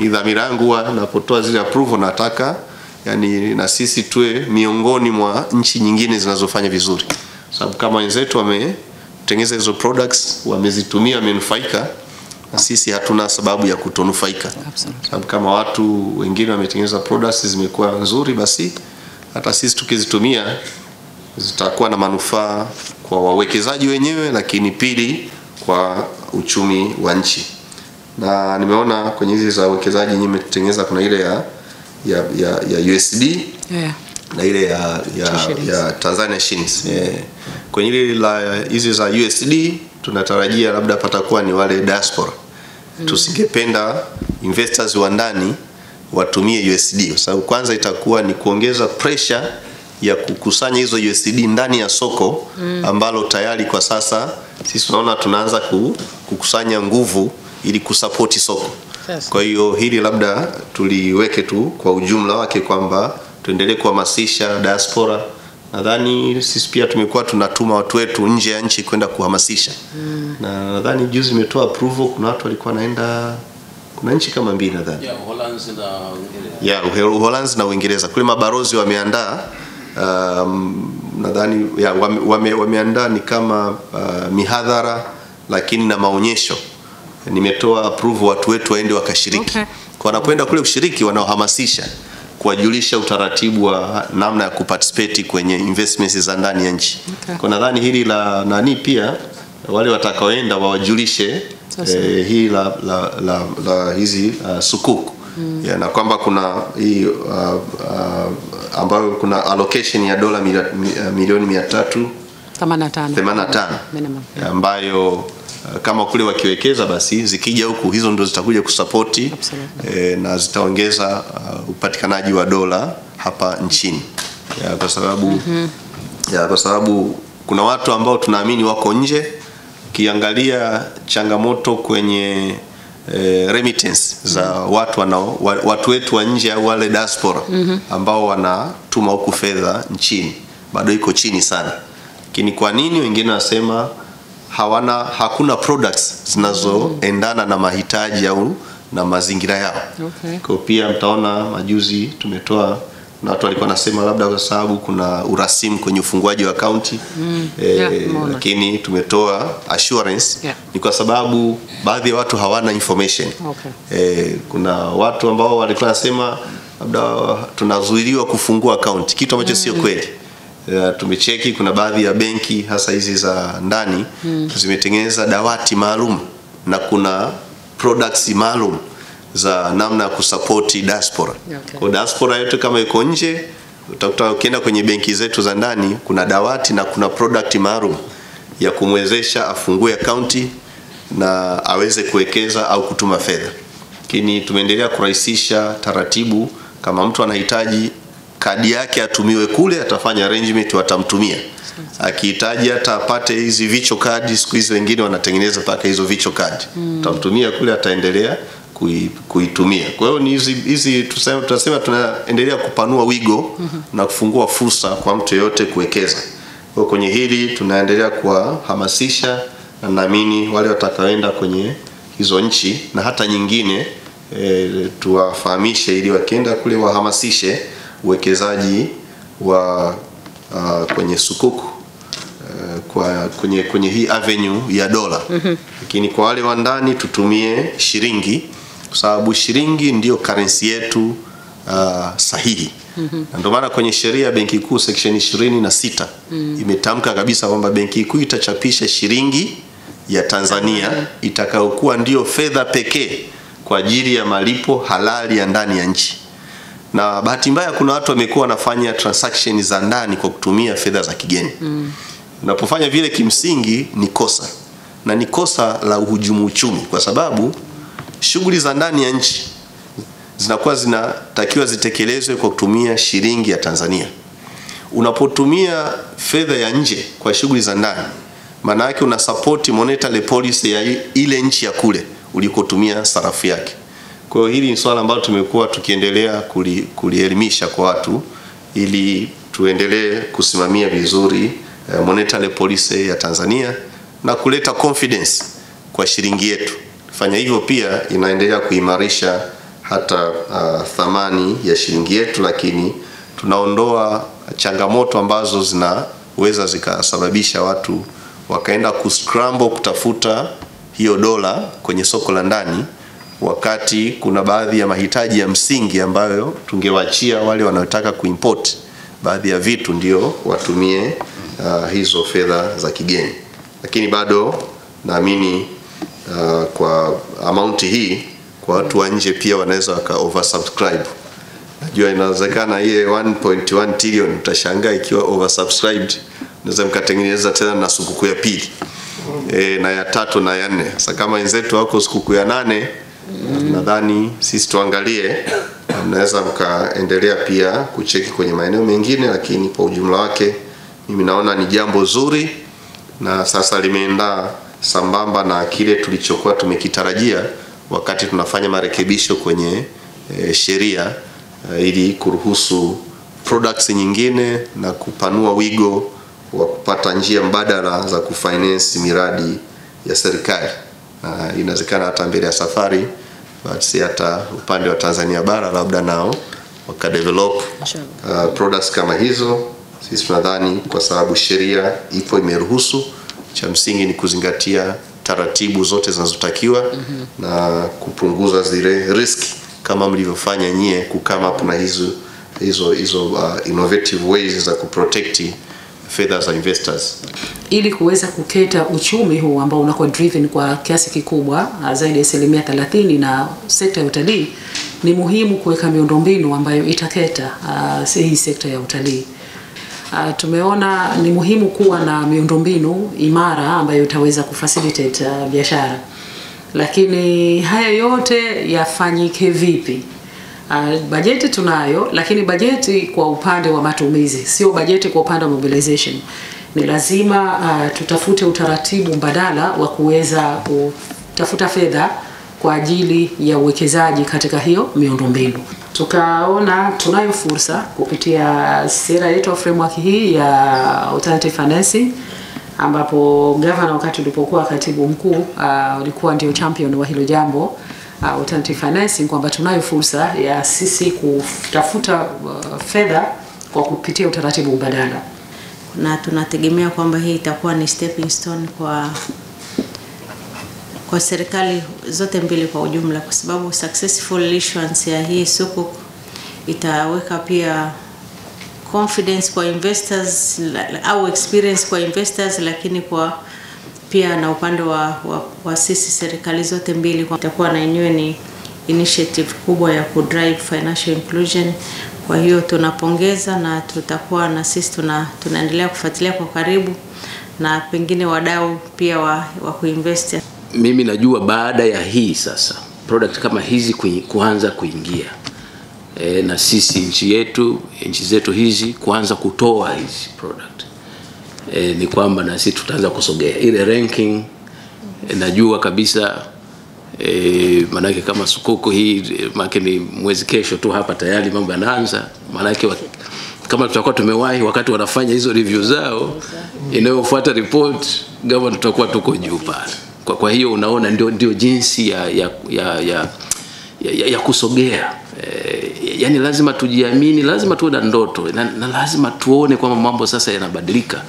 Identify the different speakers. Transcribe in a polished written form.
Speaker 1: ni dhamira yangu napotoa zile approval, nataka yani na sisi tuwe miongoni mwa nchi nyingine zinazofanya vizuri, sababu kama wenzetu wametengeneza hizo products, wamezitumia, wamenufaika, na sisi hatuna sababu ya kutonufaika. Sababu kama watu wengine wametengeneza products zimekuwa nzuri, basi hata sisi tukizitumia zitakuwa na manufaa kwa wawekezaji wenyewe, lakini pili kwa uchumi wa nchi. Na nimeona kwenye hizi za uwekezaji nyinyi mmetengeneza, kuna ile ya USD na ile ya Tanzania shillings. Kwenye ile la hizi za USD tunatarajia labda patakuwa ni wale diaspora. Tusingependa investors wa ndani watumie USD, kwa sababu kwanza itakuwa ni kuongeza pressure ya kukusanya hizo USD ndani ya soko ambalo tayari kwa sasa sisi tunaona tunaanza kukusanya nguvu ili kusupport soko. Kwa hiyo hili labda tuliweke tu kwa ujumla wake kwamba tuendelee kuhamasisha diaspora. Nadhani sisi pia tumekuwa tunatuma watu wetu nje ya nchi kwenda kuhamasisha. Na nadhani juzi imetoa approval, kuna watu walikuwa naenda, kuna nchi kama 2 nadhani.
Speaker 2: Uholanzi na Uingereza.
Speaker 1: Uholanzi na Uingereza. Kule mabarozi wameandaa nadhani wameandaa ni kama mihadhara lakini na maonyesho. Nimetoa approval watu wetu waende wakashiriki. Kwa wanapoenda kule kushiriki, wanaohamasisha kuwajulisha utaratibu wa namna ya kuparticipate kwenye investments za ndani ya nchi. Kwa nadhani hili la nani pia wale watakaoenda wawajulishe hii la hizi sukuk. Na kwamba kuna hii ambayo kuna allocation ya dola milioni 385 ambayo kama kule wakiwekeza, basi zikija huku hizo ndo zitakuja kusupporti na zitaongeza upatikanaji wa dola hapa nchini. Kwa sababu kuna watu ambao tunaamini wako nje. Kiangalia changamoto kwenye remittance za watu wetu wa nje au wale diaspora ambao wanatuma huku fedha nchini, bado iko chini sana. Lakini kwa nini? Wengine wasema hakuna products zinazoendana na mahitaji au na mazingira yao. Kwa pia mtaona majuzi tumetoa, na watu walikuwa nasema labda kwa sababu kuna urasimu kwenye ufunguaji wa akaunti, lakini tumetoa assurance ni kwa sababu baadhi ya watu hawana information. Kuna watu ambao walikuwa nasema labda tunazuiliwa kufungua akaunti, kitu ambacho sio kweli. Tumecheki, kuna baadhi ya benki hasa hizi za ndani zimetengeneza dawati maalum na kuna products maalum za namna ya kusupport diaspora. Kwa diaspora yote kama yuko nje, utakuta ukienda kwenye benki zetu za ndani kuna dawati na kuna product maalum ya kumwezesha afungue akaunti na aweze kuwekeza au kutuma fedha. Lakini tumeendelea kurahisisha taratibu. Kama mtu anahitaji kadi yake atumiwe kule, atafanya arrangement, watamtumia. Akihitaji hata apate hizi virtual card, siku hizi wengine wanatengeneza paka hizo virtual card, tutamtumia kule, ataendelea kuitumia. Kwa hiyo ni hizi tunasema tunaendelea kupanua wigo na kufungua fursa kwa mtu yeyote kuwekeza. Kwa kwenye hili tunaendelea kuhamasisha, na naamini wale watakaoenda kwenye hizo nchi na hata nyingine tuwafahamishe ili wakienda kule wahamasishe uwekezaji wa kwenye sukuku kwenye hii avenue ya dola. Lakini kwa wale wa ndani tutumie shilingi, kwa sababu shilingi ndio currency yetu sahihi. Na ndio maana kwenye sheria ya Benki Kuu section 26 imetamka kabisa kwamba Benki Kuu itachapisha shilingi ya Tanzania itakayokuwa ndio fedha pekee kwa ajili ya malipo halali ya ndani ya nchi. Na bahati mbaya kuna watu wamekuwa wanafanya transaction za ndani kwa kutumia fedha za kigeni. Unapofanya vile kimsingi ni kosa, na ni kosa la uhujumu uchumi, kwa sababu shughuli za ndani ya nchi zinakuwa zinatakiwa zitekelezwe kwa kutumia shilingi ya Tanzania. Unapotumia fedha ya nje kwa shughuli za ndani, maana yake una support monetary policy ya ile nchi ya kule ulikotumia sarafu yake. Kwa hiyo hili ni swala ambalo tumekuwa tukiendelea kulielimisha kwa watu ili tuendelee kusimamia vizuri monetary policy ya Tanzania na kuleta confidence kwa shilingi yetu. Fanya hivyo pia inaendelea kuimarisha hata thamani ya shilingi yetu, lakini tunaondoa changamoto ambazo zinaweza zikasababisha watu wakaenda kuscramble kutafuta hiyo dola kwenye soko la ndani, wakati kuna baadhi ya mahitaji ya msingi ambayo tungewaachia wale wanaotaka kuimport baadhi ya vitu ndio watumie hizo fedha za kigeni. Lakini bado naamini kwa amount hii kwa watu wa nje pia wanaweza waka oversubscribe. Najua inawezekana ile 1.1 trillion utashangaa ikiwa oversubscribed, naweza mkatengeneza tena na sikukuu ya pili na ya 3 na ya 4. Sasa kama wenzetu wako sikukuu ya 8, nadhani sisi tuangalie, mnaweza mkaendelea pia kucheki kwenye maeneo mengine, lakini kwa ujumla wake mimi naona ni jambo zuri na sasa limeenda sambamba na kile tulichokuwa tumekitarajia wakati tunafanya marekebisho kwenye sheria ili kuruhusu products nyingine na kupanua wigo wa kupata njia mbadala za kufinance miradi ya serikali. Inawezekana hata mbele ya safari basi hata upande wa Tanzania bara labda nao wakadevelop products kama hizo. Sisi tunadhani kwa sababu sheria ipo imeruhusu, cha msingi ni kuzingatia taratibu zote zinazotakiwa na kupunguza zile risk kama mlivyofanya nyie kukama up na hizo innovative ways za kuprotect fedha za investors
Speaker 3: ili kuweza kuketa uchumi huu ambao unakuwa driven kwa kiasi kikubwa zaidi ya 30% na sekta ya utalii. Ni muhimu kuweka miundombinu ambayo itaketa hii sekta ya utalii. Tumeona ni muhimu kuwa na miundombinu imara ambayo itaweza kufacilitate biashara. Lakini haya yote yafanyike vipi? Bajeti tunayo, lakini bajeti kwa upande wa matumizi, sio bajeti kwa upande wa mobilization. Ni lazima tutafute utaratibu mbadala wa kuweza kutafuta fedha kwa ajili ya uwekezaji katika hiyo miundombinu. Tukaona tunayo fursa kupitia sera yetu framework hii ya alternative financing, ambapo governor wakati ulipokuwa katibu mkuu ulikuwa ndio champion wa hilo jambo alternative financing, kwamba tunayo fursa ya sisi kutafuta fedha kwa kupitia utaratibu mbadala,
Speaker 4: na tunategemea kwamba hii itakuwa ni stepping stone kwa serikali zote mbili kwa ujumla, kwa sababu successful issuance ya hii sukuk itaweka pia confidence kwa investors au experience kwa investors, lakini kwa pia na upande wa sisi serikali zote mbili itakuwa na yenyewe ni initiative kubwa ya kudrive financial inclusion. Kwa hiyo tunapongeza na tutakuwa na sisi tunaendelea kufuatilia kwa karibu na pengine wadau pia wa kuinvest.
Speaker 2: Mimi najua baada ya hii sasa product kama hizi kuanza kuingia na sisi nchi zetu hizi kuanza kutoa hizi product, ni kwamba na sisi tutaanza kusogea ile ranking. Najua kabisa manake kama sukoko hii manake ni mwezi kesho tu hapa tayari mambo yanaanza, manake kama tutakuwa tumewahi wakati wanafanya hizo review zao, inayofuata report government tutakuwa tuko juu pale. Kwa hiyo unaona ndio jinsi ya kusogea. Yani lazima tujiamini, lazima tuwe na ndoto na lazima tuone kwamba mambo sasa yanabadilika.